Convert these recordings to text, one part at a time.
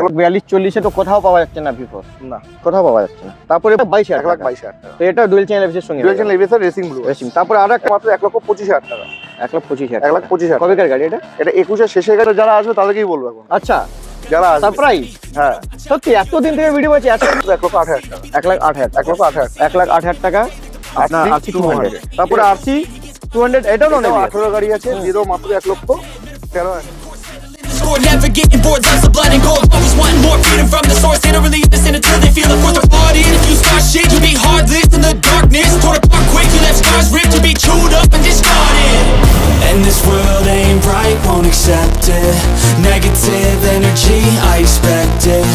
42-40 তো কোথাও পাওয়া যাচ্ছে না V4 না, কোথাও পাওয়া যাচ্ছে না। তারপরে 22,000 1,22,000 টাকা। তো এটা ডুয়েল চ্যানেল এবিএস এর সঙ্গে ডুয়েল চ্যানেল এবিএস এর রেসিং ব্লু রেসিং। তারপরে আর একটা মাত্র 1,25,000 টাকা। 1,25,000 1,25,000 কবেকার গাড়ি এটা? এটা 21 এর শেষের গাড়ি, যারা আসবে তাদেরকেই বলবো এখন। আচ্ছা, যারা আসবে সারপ্রাইজ। হ্যাঁ সত্যি এতদিন থেকে ভিডিও আছে 1,08,000 টাকা। 1,08,000 1,08,000 টাকা আপনার RC 200। তারপরে RC 200 এটাও নন 18 গাড়ি আছে, দিয়ে দাও মাত্র 1,13,000। Never getting bored, loves of blood and gold. Always wanting more freedom from the source. They don't really understand until they feel it for the party. If you start shit, you'll be heartless in the darkness. Torn apart quick, you left scars ripped. You'll be chewed up and discarded. And this world ain't right, won't accept it. Negative energy, I expect it.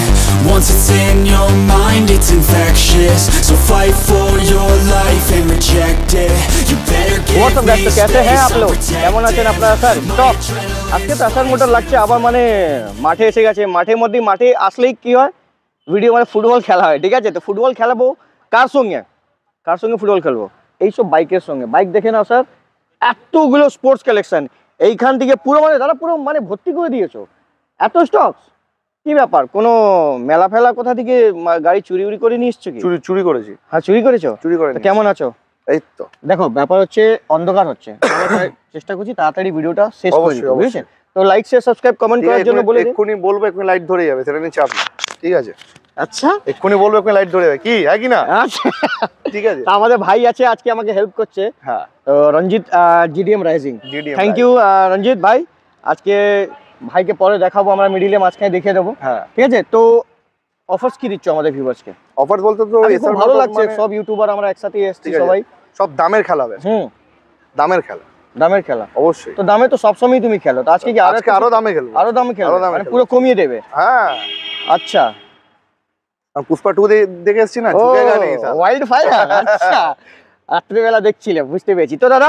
Once it's in your mind, it's infectious. So fight for your life and reject it. You better get me space. कैसे हैं आप लोग? কেমন আছেন আপনারা sir? Top আজকে তো আসার মোটর লাগছে আবার, মানে মাঠে এসে গেছে। মাঠের মধ্যে মাঠে আসলেই কি হয়, ভিডিও মানে ফুটবল খেলা হয়, ঠিক আছে? তো ফুটবল খেলাবো কার সঙ্গে? কার সঙ্গে ফুটবল খেলবো? এইসব বাইকের সঙ্গে। বাইক দেখে নাও স্যার, এতগুলো স্পোর্টস কালেকশন এইখান থেকে পুরো মানে দাদা পুরো মানে ভর্তি করে দিয়েছো, এত স্টকস। কি ব্যাপার, কোনো মেলা ফেলা কোথা থেকে গাড়ি চুরি উড়ি করে নিয়ে এসছো কি? চুরি করেছি। হ্যাঁ চুরি করেছো? চুরি করে। কেমন আছো? এই তো দেখো, ব্যাপার হচ্ছে অন্ধকার হচ্ছে, চেষ্টা করছি তাড়াতাড়ি ভিডিওটা শেষ করে দিতে, বুঝেছেন? তো লাইক শেয়ার সাবস্ক্রাইব কমেন্ট করার জন্য বলে দিই। এক্ষুনি বলবো, এক্ষুনি লাইট ধরে যাবে, সেটা নিয়ে চাপ নেই, ঠিক আছে? আচ্ছা, এক্ষুনি বলবো, এক্ষুনি লাইট ধরে যাবে, কি হ্যাঁ কি না? আচ্ছা ঠিক আছে। তো আমাদের ভাই আছে আজকে আমাকে হেল্প করছে, হ্যাঁ, তো রঞ্জিত জিডিএম রাইজিং। থ্যাংক ইউ রঞ্জিত ভাই। আজকে ভাইকে পরে দেখাবো, আমরা মিডিলে মাঝখানে দেখিয়ে দেবো। হ্যাঁ ঠিক আছে। তো অফারস কি দিচ্ছ আমাদের ভিউয়ার্সকে? অফার বলতে তো খুব ভালো লাগছে, সব ইউটিউবার আমরা একসাথে এসেছি সবাই। সব দামের খেলা হবে। দামের খেলা, দামের খেলা অবশ্যই। তো দামে তো সবসময় তুমি খেলো, তো আজকে কি আরো দামে খেলবো? আরো দামে খেলবো, মানে পুরো কমিয়ে দেবে? হ্যাঁ। আচ্ছা, পুষ্পা 2 দেখে এসেছি না, ঝুঁকে গেলে ওয়াইল্ড ফায়ার। আচ্ছা, রাত্রিবেলা দেখছিলাম, বুঝতে পেরেছি। তো দাদা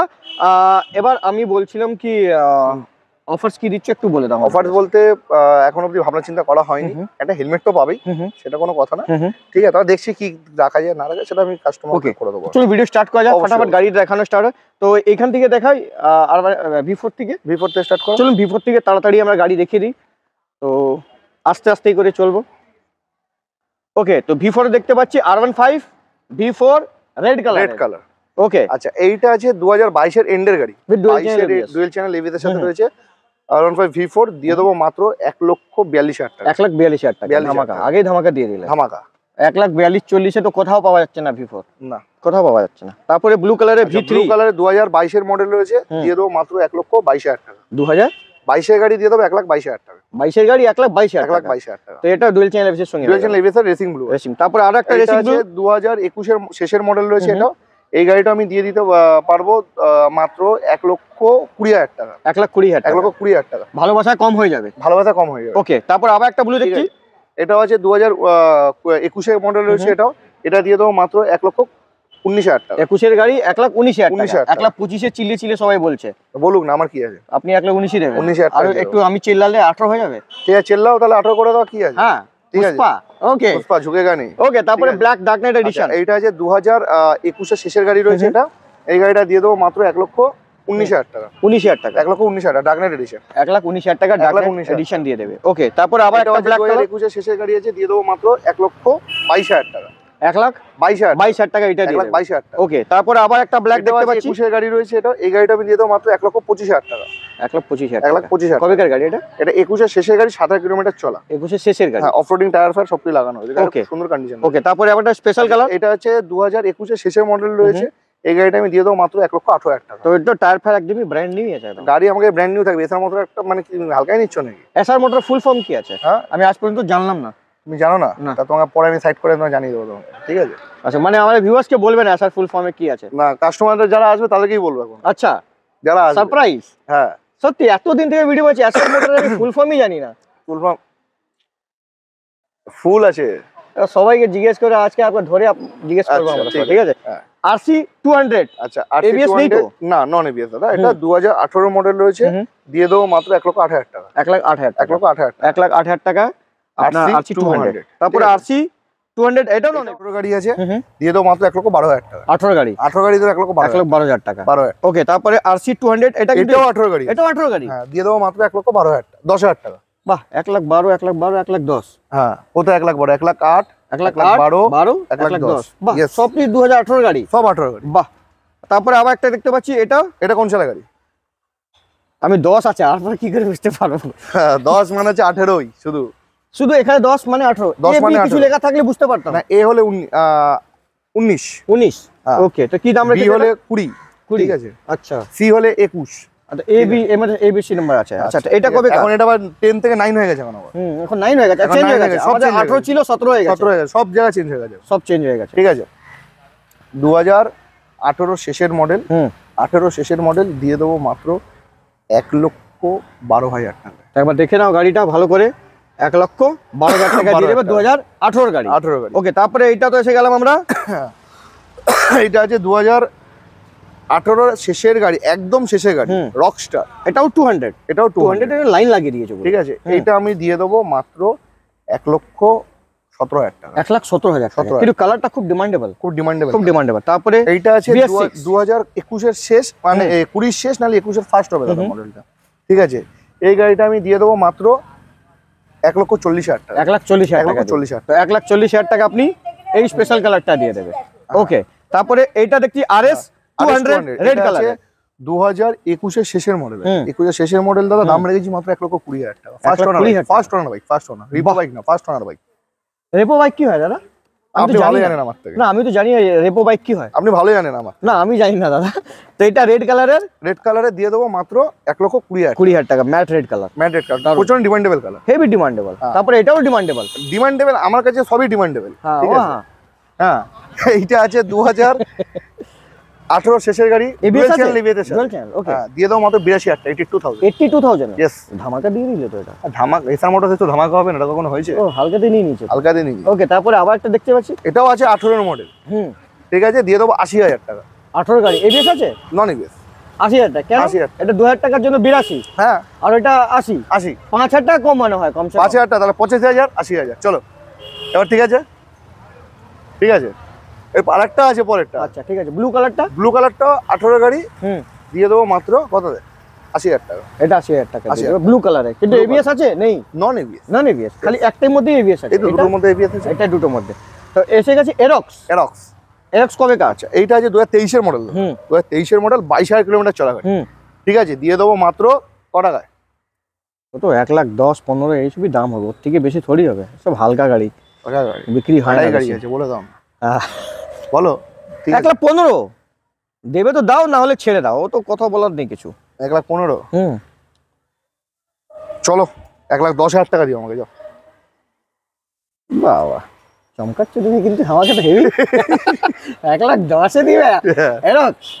এবার আমি বলছিলাম কি, অফারস কি দিচ্ছ একটু বলে দাও। অফারস বলতে এখন অবধি ভাবনা চিন্তা করা হয়নি। একটা হেলমেট তো পাবেই, সেটা কোনো কথা না, ঠিক আছে? তাহলে দেখছি কি রাখা যায় না রাখা, সেটা আমি কাস্টমারকে করে দেবো। চলো ভিডিও স্টার্ট করা যাক, ফটাফট গাড়ি দেখানো স্টার্ট হয়। তো এখান থেকে দেখাই, আর V4 থেকে স্টার্ট করো। চলুন V4 থেকে তাড়াতাড়ি আমরা গাড়ি দেখিয়ে দিই। তো আস্তে আস্তে করে চলবো। ওকে, তো V4 দেখতে পাচ্ছি R15 V4 রেড কালার। ওকে, আচ্ছা, এইটা আছে 2022 এর এন্ডের গাড়ি, 22 এর ডুয়েল চ্যানেল এবিএস এর সাথে রয়েছে। R15 V4 দিয়ে দেবো মাত্র 1,42,000 টাকা। 1,42,000 টাকা ধামাকা, আগেই ধামাকা দিয়ে দিলে। ধামাকা 1,42,40 তো কোথাও পাওয়া যাচ্ছে না V4, না কোথাও পাওয়া যাচ্ছে না। তারপরে ব্লু কালারের V3, ব্লু কালারের 2022 এর মডেল রয়েছে, দিয়ে দেবো মাত্র 1,22,000 টাকা। 2022 এর গাড়ি দিয়ে দেবো 1,22,000 টাকা। 22 এর গাড়ি 1,22,000 টাকা। তো এটা ডুয়েল চ্যানেল এবিএস এর সঙ্গে, ডুয়েল চ্যানেল এবিএস এর রেসিং ব্লু। তারপরে আর একটা রেসিং ব্লু 2021 এর শেষের মডেল রয়েছে। এটা এই গাড়িটা আমি দিয়ে দিতে পারবো মাত্র 1,20,000 টাকা। 1,20,000 টাকা। ভালোবাসা কম হয়ে যাবে, ভালোবাসা কম হয়ে যাবে। ওকে, তারপর আবার একটা ব্লু দেখছি, এটা আছে 2021 এর মডেল রয়েছে। এটা দিয়ে দেবো মাত্র 1,19,000 টাকা। 21 এর গাড়ি 1,19,000 টাকা। 1,25,000 চিল্লি সবাই বলছে, বলুক না, আমার কি আছে? আপনি 1,19,000 দেবেন। 19,000 আর একটু আমি চিল্লালে 18 হয়ে যাবে। ঠিক আছে, চিল্লাও তাহলে 18 করে দাও, কি আছে? হ্যাঁ, ঠিক আছে। ওকে, পুষ্পা ঝুঁকে গানি। ওকে, তারপরে ব্ল্যাক ডার্ক নাইট এডিশন। এইটা আছে 2021 এর শেষের গাড়ি রয়েছে। এটা এই গাড়িটা দিয়ে দেবো মাত্র 1,19,000 টাকা। 19,000 টাকা। 1,19,000 টাকা ডার্ক নাইট এডিশন। 1,19,000 টাকা ডার্ক নাইট এডিশন দিয়ে দেবে। ওকে, তারপর আবার একটা ব্ল্যাক কালার 2021 এর শেষের গাড়ি আছে, দিয়ে দেবো মাত্র 1,22,000 টাকা। 1,22,000 টাকা এটা দিয়ে 1,22,000 টাকা। ওকে, তারপর আবার একটা ব্ল্যাক দেখতে পাচ্ছি, 21 এর গাড়ি রয়েছে। এটা এই গাড়িটা আমি দিয়ে দেবো মাত্র 1,25,000 টাকা। 1,25,000 কবেকার গাড়ি এটা? এটা 21 এর শেষের গাড়ি, 27 কিলোমিটার চলা। 21 এর শেষের গাড়ি, হ্যাঁ, অফরোডিং টায়ার ফায়ার সবই লাগানো আছে, খুব সুন্দর কন্ডিশন। ওকে, তারপরে আবার একটা স্পেশাল কালার, এটা আছে 2021 এর শেষের মডেল রয়েছে। এই গাড়িটা আমি দিয়ে দেবো মাত্র 1,18,000 টাকা। তো এটা টায়ার ফায়ার একদমই ব্র্যান্ড নিউ আছে, গাড়ি আমাকে ব্র্যান্ড নিউ থাকবে। এসআর মোটর একটা মানে কি হালকাই নিচ্ছ নাকি? এসআর মোটর ফুল ফর্ম কি আছে? হ্যাঁ, আমি আজ পর্যন্ত জানলাম না। তুমি জানো না? তা তোমাকে পরে আমি সাইড করে তোমাকে জানিয়ে দেবো তোমাকে, ঠিক আছে? আচ্ছা, মানে আমাদের ভিউয়ার্সকে বলবেন এসআর ফুল ফর্মে কি আছে? না, কাস্টমারদের যারা আসবে তাদেরকেই বলবো এখন। আচ্ছা, যারা আসবে সারপ্রাইজ। হ্যাঁ, সত্যি এতদিন থেকে ভিডিও আছে, এসআর মোটরের আমি ফুল ফর্মই জানি না। ফুল ফর্ম ফুল আছে, সবাইকে জিজ্ঞেস করে আজকে আপনাকে ধরে জিজ্ঞেস করবো আমরা, ঠিক আছে? RC 200। আচ্ছা, ABS নেই তো? না, নন ABS দাদা। এটা 2018 মডেল রয়েছে, দিয়ে দেবো মাত্র 1,08,000 টাকা। 1,08,000 টাকা আপনার RC 200। তারপরে RC 200 এটাও নন, 18 গাড়ি আছে, দিয়ে দেবো মাত্র 1,12,000 টাকা। 18 গাড়ি দিয়ে 1,12,000 টাকা। ওকে, তারপরে RC 200 এটা কিন্তু 18 গাড়ি, এটাও 18 গাড়ি, হ্যাঁ, দিয়ে দেবো মাত্র 1,12,000 টাকা। 10,000 টাকা। বাহ 1,12,000 1,12,000 1,10,000 হ্যাঁ কত 1,12,000 1,08,000 1,08,000 12 1,10,000 বাহ Yes. সব কি 2018 গাড়ি সব 18 গাড়ি। বাহ তারপরে আবার একটা দেখতে পাচ্ছি এটা কোন সালের গাড়ি? আমি 10 আছে আর কি করে বুঝতে পারবো 10 মানে হচ্ছে 18ই শুধু শুধু এখানে 10 মানে 18 10 মানে কিছু 18 লেখা থাকলে বুঝতে পারতাম না। এ হলে 19, 19 হ্যাঁ। ওকে তো কি দাম বি রেখেছে হলে এটা? 20, 20 ঠিক আছে। আচ্ছা সি হলে 21। আচ্ছা এ বি এর মধ্যে এবিসি নাম্বার আছে আচ্ছা এটা ঠিক কবে আছে। এখন এটা আবার 10 থেকে 9 হয়ে গেছে এখন আবার। এখন 9 হয়ে গেছে এখন চেঞ্জ 9 হয়ে হয়ে গেছে গেছে, সব আমাদের change হয়ে 18 গেছে। ছিল 17 হয়ে গেছে 17 হয়ে গেছে, সব জায়গায় চেঞ্জ হয়ে গেছে, সব চেঞ্জ হয়ে গেছে ঠিক আছে। 2018 শেষের মডেল, 18 শেষের মডেল দিয়ে দেবো মাত্র 1,12,000 টাকা। একবার দেখে নাও গাড়িটা ভালো করে 1,12,000 টাকা দিয়ে দেবে 2018 গাড়ি 18 গাড়ি। ওকে তারপরে এইটা তো এসে গেলাম আমরা এটা আছে 2018 শেষের গাড়ি, একদম শেষের গাড়ি, রকস্টার। এটাও 200 এটাও 200 এর লাইন লাগিয়ে দিয়েছে ঠিক আছে। এইটা আমি দিয়ে দেবো মাত্র 1,17,000 টাকা। 1,17,000 টাকা 17,000 কিন্তু কালারটা খুব ডিমান্ডেবল খুব ডিমান্ডেবল। খুব ডিমান্ডেবল তারপরে এইটা আছে BS6 2021 এর শেষ, মানে 20 শেষ নাহলে 21 এর ফার্স্ট হবে দাদা মডেলটা, ঠিক আছে। এই গাড়িটা আমি দিয়ে দেবো মাত্র 1,40,000 টাকা। 1,40,000 টাকা 1,40,000 তো 1,40,000 টাকা আপনি এই স্পেশাল কালারটা দিয়ে দেবে ওকে তারপরে এইটা দেখছি RS 200 রেড কালার 2021 এর শেষের মডেল, 21 এর শেষের মডেল দাদা, দাম রেখেছি মাত্র 1,20,000 টাকা। First owner bike, first owner repo bike না, first owner bike. Repo bike কি হয় দাদা? আপনি ভালো জানেন আমার থেকে। না আমি তো জানি রেপো বাইক কি হয়, আপনি ভালো জানেন আমার। না আমি জানি না দাদা। তো এটা রেড কালারের, রেড কালারে দিয়ে দেবো মাত্র 1,20,000 20,000 টাকা matte red colour, matte red colour, প্রচন্ড ডিমান্ডেবল কালার, হেভি ডিমান্ডেবল। তারপরে এটাও ডিমান্ডেবল, ডিমান্ডেবল আমার কাছে সবই ডিমান্ডেবল, হ্যাঁ ঠিক আছে। হ্যাঁ এইটা আছে 2018 শেষের গাড়ি, ABS আছে? ডুয়াল চ্যানেল, ওকে দিয়ে দাও মাত্র 82,000 টাকা, 82,000 ইয়েস। ধামাকা দিয়ে দিলে তো এটা, ধামাকা এসআর মোটরসে তো ধামাকা হবে না, এটা কখনো হয়েছে? ও হালকাতে নিয়ে নিয়েছে, হালকা দিয়ে নিয়ে। ওকে তারপরে আবার একটা দেখতে পাচ্ছি, এটাও আছে 18 এর মডেল, ঠিক আছে, দিয়ে দেবো 80,000 টাকা। 18 গাড়ি এবিএস আছে, নন এবিএস, 80,000 টাকা। কেন? 80,000 এটা 2,000 টাকার জন্য 82, হ্যাঁ আর এটা 80, 5,000 টাকা কম মনে হয়, কমসে কম 5,000 টাকা, তাহলে 85,000 80,000। চলো এবার ঠিক আছে, ঠিক আছে। এর আরেকটা আছে পরেরটা, আচ্ছা ঠিক আছে। ব্লু কালারটা, ব্লু কালারটা 18 গাড়ি, দিয়ে দেবো মাত্র কত, 80,000 টাকা। এটা 80,000 টাকা, 80,000 ব্লু কালারে। কিন্তু এবিএস আছে নেই, নন এবিএস, নন এবিএস, খালি একটার মধ্যে এবিএস আছে, এই দুটোর মধ্যে এবিএস আছে, এটা দুটোর মধ্যে। তো এসে গেছে এরক্স, এরক্স কবে কাজ? আচ্ছা এইটা আছে 2023 এর মডেল, 2023 এর মডেল, 22,000 কিলোমিটার চলা গাড়ি, ঠিক আছে, দিয়ে দেবো মাত্র ক টাকায়? তো 1,10,15 এইসবই দাম হবে, ওর থেকে বেশি থোড়ি হবে, সব হালকা গাড়ি বিক্রি হয় না, গাড়ি আছে বলে দাম বলো। 1,15,000 দেবে তো দাও, না হলে ছেড়ে দাও, ও তো কথা বলার নেই কিছু। 1,15,000 চলো 1,10,000 টাকা দিও আমাকে, যাও। বাবা চমকাচ্ছে তুমি কিন্তু, আমাকে তো হেভি 1,10,000 দিবে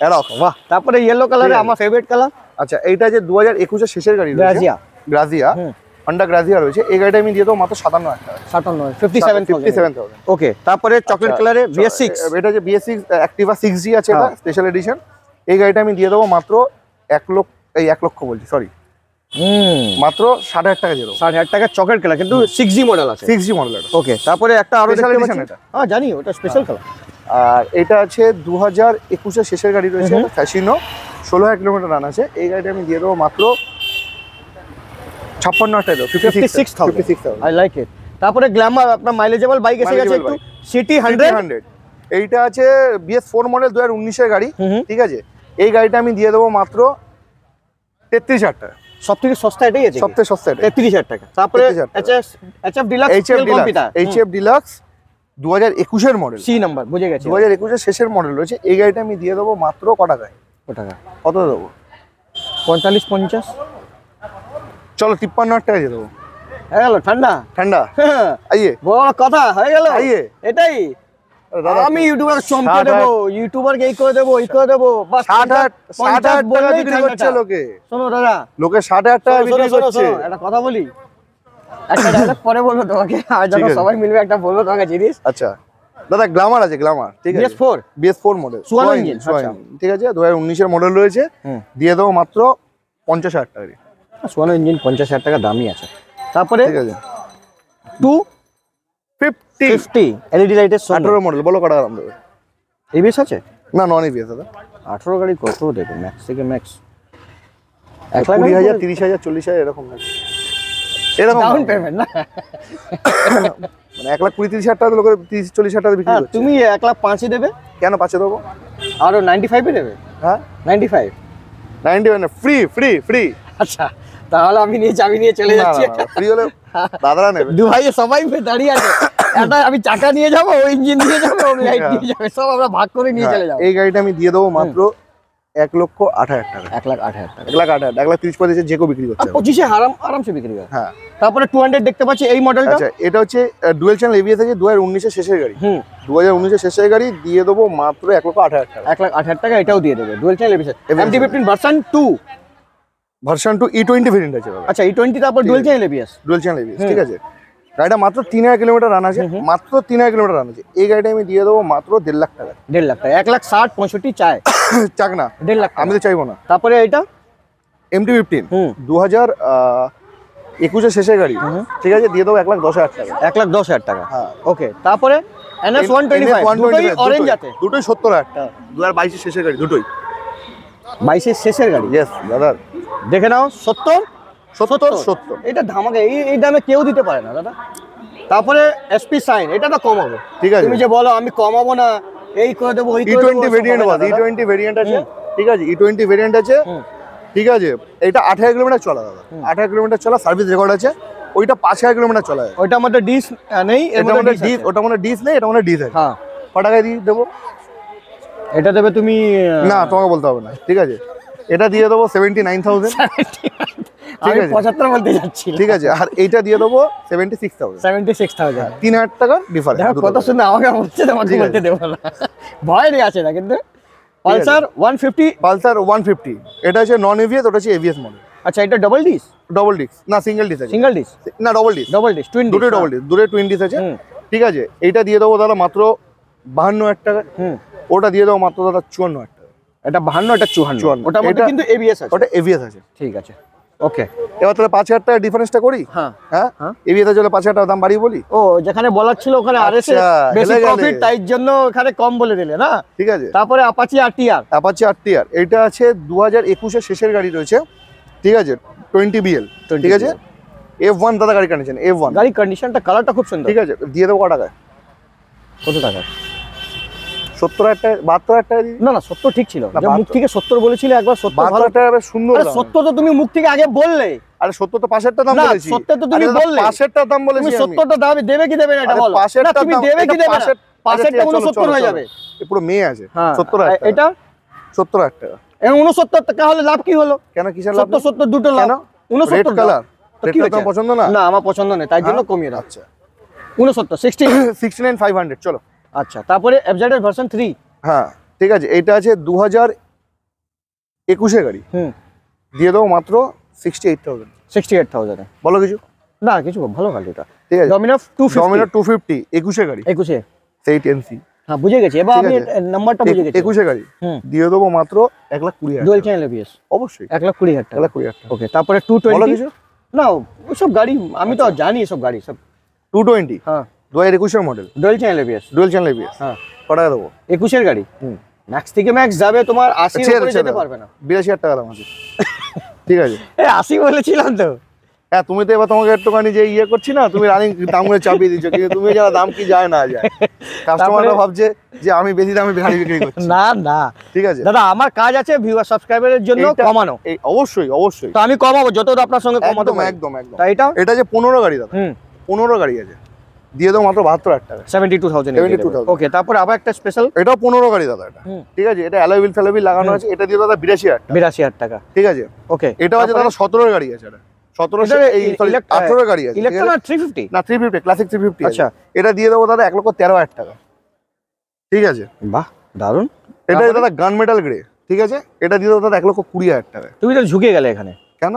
এরক্স, বাহ। তারপরে ইয়েলো কালারে আমার ফেভারিট কালার, আচ্ছা এইটা যে 2021 এর শেষের গাড়ি, গ্রাজিয়া হন্ডা গ্রাজিয়া রয়েছে, এই গাড়িটা আমি দিয়ে দেবো মাত্র 57,000 টাকা, 57,000। ওকে তারপরে চকলেট কালারে BS6, এটা যে BS6 অ্যাক্টিভা 6G আছে, এটা স্পেশাল এডিশন। এই গাড়িটা আমি দিয়ে দেবো মাত্র 1 লক্ষ বলছি, সরি, মাত্র 60,000 টাকা দিয়ে দেবো। 60,000 টাকা চকলেট কালার, কিন্তু 6G মডেল আছে, 6G মডেল এটা, ওকে। তারপরে একটা আরো Special দেখতে edition পাচ্ছি, এটা। হ্যাঁ জানি ওটা স্পেশাল কালার। আর এটা আছে 2021 এর শেষের গাড়ি রয়েছে, ফ্যাসিনো, 16,000 কিলোমিটার রান আছে। এই গাড়িটা আমি দিয়ে দেবো মাত্র 56,000 টাকা, 56,000। I like it. তারপরে গ্ল্যামার, আপনার মাইলেজেবল বাইক এসে গেছে একটু, সিটি 100। এইটা আছে BS4 মডেল, 2019 এর গাড়ি, ঠিক আছে। এই গাড়িটা আমি দিয়ে দেবো মাত্র 33,000 টাকা, সবথেকে সস্তা এটাই আছে, সবথেকে সস্তা এটা, 33,000 টাকা। তারপরে 33,000 HF ডিলাক্স, HF ডিলাক্স 2021 এর মডেল, সি নাম্বার, বুঝে গেছি, 2021 এর শেষের মডেল রয়েছে। এই গাড়িটা আমি দিয়ে দেবো মাত্র ক টাকায়? কত দেবো? 45-50। চলো 53,000 টাকা দিয়ে দেবো। হয়ে গেল ঠান্ডা ঠান্ডা, আইয়ে বড় কথা হয়ে গেল, আইয়ে এটাই আমি ইউটিউবার চমকে দেবো, ইউটিউবারকে এই করে দেবো, এই করে দেবো, বাস 60,000 টাকা বিক্রি করছে লোকে। শোনো দাদা, লোকে 60,000 টাকা বিক্রি করছে। একটা কথা বলি, একটা ডায়লগ পরে বলবো তোমাকে, আর যখন সবাই মিলবে একটা বলবো তোমাকে জিনিস। আচ্ছা দাদা, গ্ল্যামার আছে, গ্ল্যামার, ঠিক আছে, BS4 মডেল, 54 ইঞ্জিন, ঠিক আছে, 2019 এর মডেল রয়েছে, দিয়ে দেবো মাত্র 50,000 টাকা। 54 ইঞ্জিন 50,000 টাকা দামই আছে। তারপরে ঠিক আছে 250 LED লাইটের 18 মডেল, বলো কত দাম দেবে? এবিএস আছে না, নন এবিএস দাদা। 18 গাড়ি কত দেবে ম্যাক্স থেকে ম্যাক্স? 20,000 30,000 40,000 এরকম। এরকম ডাউন পেমেন্ট না? মানে 1,20,30,000 টাকা লোকের 30-40,000 টাকা বিক্রি হ্যাঁ, করছে। তুমি 1,05,000 দেবে, কেন 5 দেবো? আরো 95 এ দেবে। হ্যাঁ 95। 90 মানে ফ্রি ফ্রি ফ্রি। আচ্ছা, তাহলে আমি নিয়ে চাবি নিয়ে চলে যাচ্ছি। ফ্রি হলে দাদারা নেবে। দু ভাই সবাই দাঁড়িয়ে আছে, একটা আমি চাকা নিয়ে যাবো, ও ইঞ্জিন নিয়ে যাবে, ও লাইট নিয়ে যাবে, সব আমরা ভাগ করে নিয়ে চলে যাবো। এই গাড়িটা আমি দিয়ে দেবো মাত্র 1,08,000 টাকা। 1,08,000 টাকা। 1,08,000 1,30,000 যে কেউ বিক্রি করছে। 25-এ আরামসে বিক্রি হয়। হ্যাঁ। তারপরে 200 দেখতে পাচ্ছি এই মডেলটা। আচ্ছা, এটা হচ্ছে ডুয়েল চ্যানেল এবিএস আছে 2019 এর শেষের গাড়ি। 2019 এর শেষের গাড়ি দিয়ে দেবো মাত্র 1,08,000 টাকা। 1,08,000 টাকা এটাও দিয়ে দেবে, dual channel ABS. MT-15 version 2। Version 2 E20 variant আছে দাদা। আচ্ছা, E20 তারপর dual channel ABS. Dual channel ABS, ঠিক আছে। গাড়িটা মাত্র 3,000 কিলোমিটার রান আছে, মাত্র 3,000 কিলোমিটার রান আছে। এই গাড়িটা আমি দিয়ে দেবো মাত্র 1.5 লাখ টাকা। 1.5 লাখ টাকা। 1,60,65 চায়। চাক না, 1.5 লাখ আমি তো চাইবো না। তারপরে এটা MT-15 2021 এর শেষের গাড়ি, ঠিক আছে, দিয়ে দেবো 1,10,000 টাকা। 1,10,000 টাকা। হ্যাঁ। ওকে, তারপরে NS 125 দুটোই অরেঞ্জ আছে। দুটোই 70,000 টাকা। 2022 এর শেষের গাড়ি দুটোই। 22 এর শেষের গাড়ি। ইয়েস দাদা, দেখে নাও, 70। 70। এটা ধামাকা, এই দামে কেউ দিতে পারে না দাদা। তারপরে SP সাইন, এটা তো কমাবো, ঠিক আছে। তুমি যে বলো আমি কমাবো না, এই করে দেবো, ওই করে E20 দেবো, ভেরিয়েন্ট সব হবে না বাদ, দাদা। E20 ভেরিয়েন্ট আছে, ঠিক আছে। E20 ভেরিয়েন্ট আছে, ঠিক আছে। এটা 8,000 কিলোমিটার চলা দাদা, 8,000 কিলোমিটার চলা, সার্ভিস রেকর্ড আছে। ওইটা 5,000 কিলোমিটার চলা যায়। ওইটার মধ্যে ডিস নেই, এর এটা মধ্যে মধ্যে ডিস ডিস, ওটা মধ্যে ডিস নেই, এটা মধ্যে ডিস আছে। হ্যাঁ। ক টাকায় দিয়ে দেবো? এটা দেবে তুমি না, তোমাকে বলতে হবে না, ঠিক আছে। এটা দিয়ে দেবো 79,000, আমি 75 বলতে যাচ্ছি, ঠিক আছে। আর এইটা দিয়ে দেবো 76,000, 76,000। 3,000 টাকা ডিফারেন্স। দেখো কত সুন্দর, আমাকে বলছে, তোমাকে বলতে দেবো না, ভয় নেই আছে না। কিন্তু পালসার 150, পালসার 150, এটা হচ্ছে নন এভিএস, ওটা হচ্ছে এভিএস মডেল। আচ্ছা, এটা ডবল ডিস, ডবল ডিস্ক না সিঙ্গেল ডিস্ক আছে? সিঙ্গেল ডিস, না double disc, double disc, twin দুটোই ডবল ডিস্ক, দুটোই টুইন ডিস্ক আছে, ঠিক আছে। এইটা দিয়ে দেবো দাদা মাত্র 52,000 টাকা। ওটা দিয়ে দেবো মাত্র দাদা 54,000 টাকা। এটা 52, এটা 54, ওটার মধ্যে কিন্তু এবিএস আছে। ওটা এভিএস আছে, ঠিক আছে, ওকে। এবার তাহলে 5,000 টাকা ডিফারেন্সটা করি। হ্যাঁ হ্যাঁ, হ্যাঁ। এভিএস আছে 5,000 টাকা দাম বাড়িয়ে বলি। ও, যেখানে বলার ছিল ওখানে আরএস এ আচ্ছা, বেশি হেলে গেলে। প্রফিট, তাই জন্য এখানে কম বলে দিলে না। ঠিক আছে। তারপরে অ্যাপাচি আরটিআর, অ্যাপাচি আরটিআর, এটা আছে 2021 এর শেষের গাড়ি রয়েছে, ঠিক আছে। 20BL, ঠিক আছে। F1 দাদা গাড়ি কন্ডিশন, F1 গাড়ি কন্ডিশনটা, কালারটা খুব সুন্দর। ঠিক আছে। দিয়ে দেবো ক টাকায়? কত টাকা? 70,000 টাকা, 72,000 টাকা দিই। না না, 70 ঠিক ছিল, না, যে মুখ 72 থেকে 70 বলেছিলে একবার, 70 ভালো। 72,000 টাকা বেশ সুন্দর আরে দাম। 70 তো তুমি মুখ থেকে আগে বললে। আরে 70 তো 65 টাকা দাম না, বলেছি। 70 তো তুমি আরে দাদা, বললে। 65 টাকা দাম বলেছি তুমি আমি। 70টা দাম দেবে কি দেবে না এটা আরে বলো। 65 না, টাকা তুমি দাম, দেবে কি এটা দেবে না? 65 65টা 69 হয়ে যাবে। এ পুরো মেয়ে আছে। হ্যাঁ, 70,000 টাকা। এটা 70,000 টাকা। 69 টাকা হলে লাভ কি হলো? কেন, কিসের লাভ? 70 দুটো লাভ। কেন? 69 রেড কালার, তো কি রেড হয়েছে? কালার পছন্দ না? না, আমার পছন্দ নেই, তাই জন্য হ্যাঁ? কমিয়ে দাও। আচ্ছা, 69 60। 69,500 চলো। আচ্ছা, তারপরে FZ এর ভার্সন 3। হ্যাঁ, ঠিক আছে। এটা আছে 2021 এর গাড়ি, দিয়ে দেবো মাত্র 68,000। 68,000 এ। বলো কিছু। না, কিছু ভালো গাড়ি এটা। ঠিক আছে। ডমিনার 250। ডমিনার 250 21 এর গাড়ি, 21 এ। সেই 10C, হ্যাঁ, বুঝে গেছি, এবার ঠিক আমি আছে। নাম্বারটা বুঝে গেছি। 21 এর গাড়ি, দিয়ে দেবো মাত্র 1,20,000। ডুয়াল চ্যানেল এবিএস, অবশ্যই 1,20,000 টাকা। 1,20,000 টাকা। ওকে, তারপরে বলো 220। কিছু। না, ওসব গাড়ি আমি তো জানি, এসব গাড়ি সব। 220 হ্যাঁ, 2021 এর model, dual channel ABS. Dual channel ABS, হ্যাঁ, ক টাকা দেবো? 21 এর গাড়ি। ম্যাক্স থেকে ম্যাক্স যাবে তোমার 80 এর উপরে যেতে পারবে না। 82,000 টাকা দাম আছে, ঠিক আছে। 80 বলেছিলাম তো। হ্যাঁ, তুমি তো এবার তোমাকে একটুখানি যে ইয়ে করছি না, তুমি রানিং দামগুলো চাপিয়ে দিচ্ছ, কিন্তু তুমি জানো দাম কি যায় না যায়। কাস্টমাররা ভাবছে যে আমি বেশি দামে গাড়ি বিক্রি করছি। না না ঠিক আছে দাদা, আমার কাজ আছে ভিউয়ার সাবস্ক্রাইবারের জন্য এইটা- কমানো। এই অবশ্যই অবশ্যই, তো আমি কমাবো যতটা আপনার সঙ্গে কমাতে একদম পারি। একদম একদম। তাই এটা এটা যে 15 গাড়ি দাদা, 15 গাড়ি আছে, দিয়ে দাও মাত্র 72,000 টাকা। 72,000 72,000 ওকে, তারপরে আবার একটা স্পেশাল এটাও 15 গাড়ি দাদা, এটা ঠিক আছে। এটা অ্যালয় হুইল ফ্যালয় হুইল লাগানো আছে, এটা দিয়ে দাদা 82,000 টাকা, 82,000 টাকা। ঠিক আছে। ওকে, এটা আছে দাদা 17 গাড়ি আছে, এটা 17 এই সরি 18 গাড়ি আছে, ঠিক ইলেকট্রন আছে? আর 350। না 350 ক্লাসিক 350 আচ্ছা। আচ্ছা, এটা দিয়ে দেবো দাদা 1,13,000 টাকা, ঠিক আছে। বাহ, দারুন। এটা দাদা গান মেটাল গ্রে, ঠিক আছে। এটা দিয়ে দেবো দাদা 1,20,000 টাকা। তুমি তো ঝুঁকে গেলে এখানে। কেন?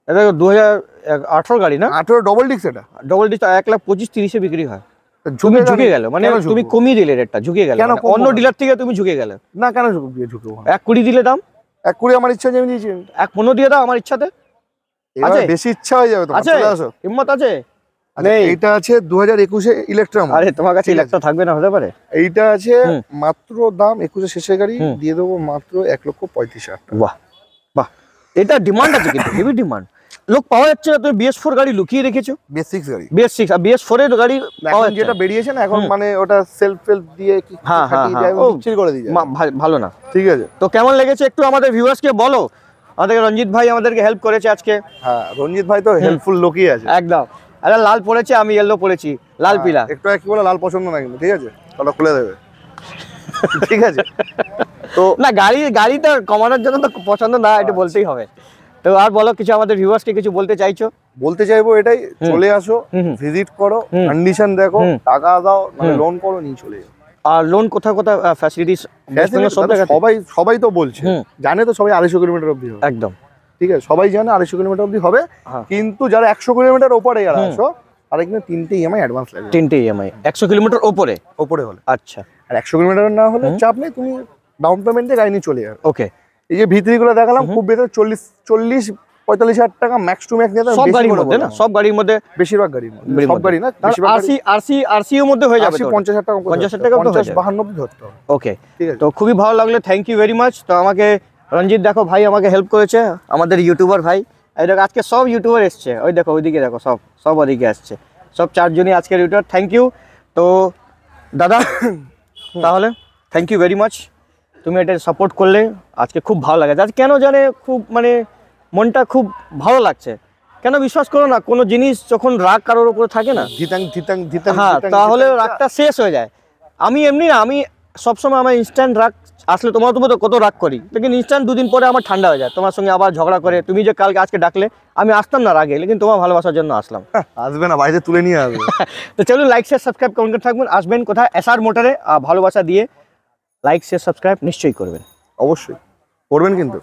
এটা 2018 গাড়ি না? 18 ডবল ডিস্ক, এটা ডবল ডিস 1,25,30 এ বিক্রি হয়। তুমি ঝুঁকে ঝুঁকে গেল, মানে কেন তুমি ঝুঁকবো? কমিয়ে দিলে রেটটা, ঝুঁকে গেল। কেন মানে কমবো অন্য না? ডিলার থেকে তুমি ঝুঁকে গেলে। না কেন ঝুঁকবো? 1,20 দিলে দাম, 1,20 আমার ইচ্ছা, আমি দিয়েছি। 1,15 দিয়ে দাও আমার ইচ্ছাতে। এবার আছে? বেশি ইচ্ছা হয়ে যাবে তোমার, আছে চলে আসো। হিম্মত আছে? আচ্ছা, নেই। এটা আছে 2021 এ ইলেকট্রাম। আরে তোমার কাছে ঠিক আছে। ইলেকট্রা থাকবে না, হতে পারে। এইটা আছে মাত্র দাম 21 এর শেষের গাড়ি, দিয়ে দেবো মাত্র 1,35,000 টাকা। বাহ বাহ, এটা ডিমান্ড আছে কিন্তু, হেভি ডিমান্ড। লোক পাওয়া যাচ্ছে না, তুমি BS4 গাড়ি লুকিয়ে রেখেছো। BS6 গাড়ি, BS6 আর BS4 এর গাড়ি পাওয়া এখন যাচ্ছে যেটা না। বেরিয়েছে না এখন, মানে ওটা সেলফ দিয়ে কি হ্যাঁ, হ্যাঁ, খাটিয়ে যায়, হ্যাঁ। ও, বিক্রি করে দিয়ে যায়। ভালো না। ঠিক আছে, তো কেমন লেগেছে একটু আমাদের ভিউয়ার্সকে বলো। আমাদের রঞ্জিত ভাই আমাদেরকে হেল্প করেছে আজকে। হ্যাঁ রঞ্জিত ভাই তো হেল্পফুল লোকই আছে একদম। আরে লাল পড়েছে, আমি ইয়েলো পড়েছি, লাল পিলা। একটু কি বলে লাল পছন্দ না কিন্তু, ঠিক আছে তাহলে খুলে দেবে। ঠিক আছে, তো না গাড়িটা কমানোর জন্য তো পছন্দ না, এটা বলতেই হবে। তো আর বলো কিছু, আমাদের ভিউয়ার্সকে কিছু বলতে চাইছো? বলতে চাইবো এটাই, চলে আসো, ভিজিট করো, কন্ডিশন দেখো, টাকা দাও, মানে লোন করো, নিয়ে চলে যাও। আর লোন কোথায় কোথায় ফ্যাসিলিটিস সব জায়গায়? সবাই তো বলছে, জানে তো সবাই 250 কিলোমিটার অবধি হবে। একদম ঠিক আছে, সবাই জানে 250 কিলোমিটার অবধি হবে, হ্যাঁ। কিন্তু যারা 100 কিলোমিটার ওপরে যারা আসো, তারা কিন্তু 3টে EMI অ্যাডভান্স লাগবে। 3টে EMI 100 কিলোমিটার ওপরে হলে। আচ্ছা, আর 100 কিলোমিটার না হলে চাপ নেই, তুমি ডাউন পেমেন্টে গাড়ি নিয়ে চলে যাবে। ওকে। এই যে ভিতরি গুলো দেখালাম, খুব বেশি 40-45 হাজার টাকা ম্যাক্স টু ম্যাক্স নিয়ে সব গাড়ির মধ্যে না, সব গাড়ির মধ্যে, বেশিরভাগ গাড়ির মধ্যে, সব গাড়ি না, আরসি এর মধ্যে হয়ে যাবে। 50,000 টাকা, 50,000 টাকা তো হয়ে যাবে। 52 ধরতে হবে। ওকে, ঠিক আছে। তো খুবই ভালো লাগলো, থ্যাংক ইউ ভেরি মাচ। তো আমাকে রঞ্জিত দেখো ভাই আমাকে হেল্প করেছে, আমাদের ইউটিউবার ভাই। এই দেখো আজকে সব ইউটিউবার এসছে, ওই দেখো ওইদিকে দেখো, সব ওদিকে আসছে, সব 4 জনই আজকের ইউটিউবার। Thank you. তো দাদা তাহলে থ্যাংক ইউ ভেরি মাচ, তুমি এটা সাপোর্ট করলে আজকে খুব ভালো লাগে। আজ কেন জানে খুব মানে মনটা খুব ভালো লাগছে। কেন বিশ্বাস করো না, কোনো জিনিস যখন রাগ কারোর উপরে থাকে না, হ্যাঁ, তাহলে রাগটা শেষ হয়ে যায়। আমি এমনি না, আমি সবসময় আমার ইনস্ট্যান্ট রাগ আসলে তোমার তো কত রাগ করি, লেকিন ইনস্ট্যান্ট 2 দিন পরে আমার ঠান্ডা হয়ে যায়। তোমার সঙ্গে আবার ঝগড়া করে, তুমি যে কালকে আজকে ডাকলে আমি আসতাম না রাগে, লেকিন তোমার ভালোবাসার জন্য আসলাম। আসবে না, বাড়িতে তুলে নিয়ে আসবে। তো চলুন লাইক শেয়ার সাবস্ক্রাইব কমেন্ট করে থাকবেন। আসবেন কোথায়? SR মোটরে। ভালোবাসা দিয়ে লাইক শেয়ার সাবস্ক্রাইব নিশ্চয়ই করবেন। অবশ্যই করবেন কিন্তু।